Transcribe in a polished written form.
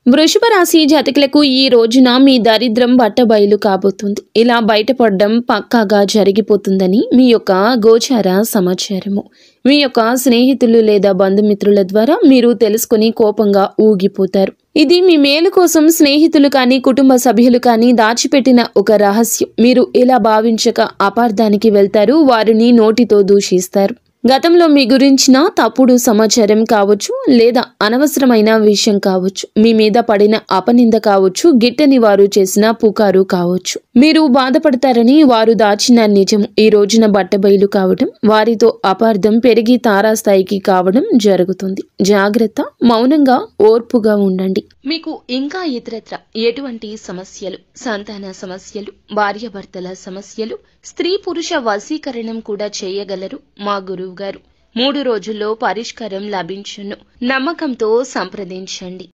వృషభ రాశి జాతకులకు ఈ రోజున మీ దరిద్రం బట్టబయలు కాబోతుంది. ఇలా బయటపడడం పక్కాగా జరిగిపోతుందని మీ యొక్క గోచార సమాచారము. మీ యొక్క స్నేహితులు లేదా బంధుమిత్రుల ద్వారా మీరు తెలుసుకుని కోపంగా ఊగిపోతారు. ఇది మీ మేలు కోసం స్నేహితులు కానీ కుటుంబ సభ్యులు కానీ దాచిపెట్టిన ఒక రహస్యం. మీరు ఇలా భావించక అపార్థానికి వెళ్తారు, వారిని నోటితో దూషిస్తారు. గతంలో మీ గురించిన తప్పుడు సమాచారం కావచ్చు, లేదా అనవసరమైన విషయం కావచ్చు, మీ మీద పడిన అపనింద కావచ్చు, గిట్టని వారు చేసిన పుకారు కావచ్చు. మీరు బాధపడతారని వారు దాచిన నిజం ఈ రోజున బట్టబయలు కావడం, వారితో అపార్థం పెరిగి తారాస్థాయికి కావడం జరుగుతుంది. జాగ్రత్త, మౌనంగా ఓర్పుగా ఉండండి. మీకు ఇంకా ఇతరత్ర ఎటువంటి సమస్యలు, సంతాన సమస్యలు, భార్యాభర్తల సమస్యలు, స్త్రీ పురుష వశీకరణం కూడా చేయగలరు మా గురువు గారు. 3 రోజుల్లో పరిష్కారం లభించును. నమ్మకంతో సంప్రదించండి.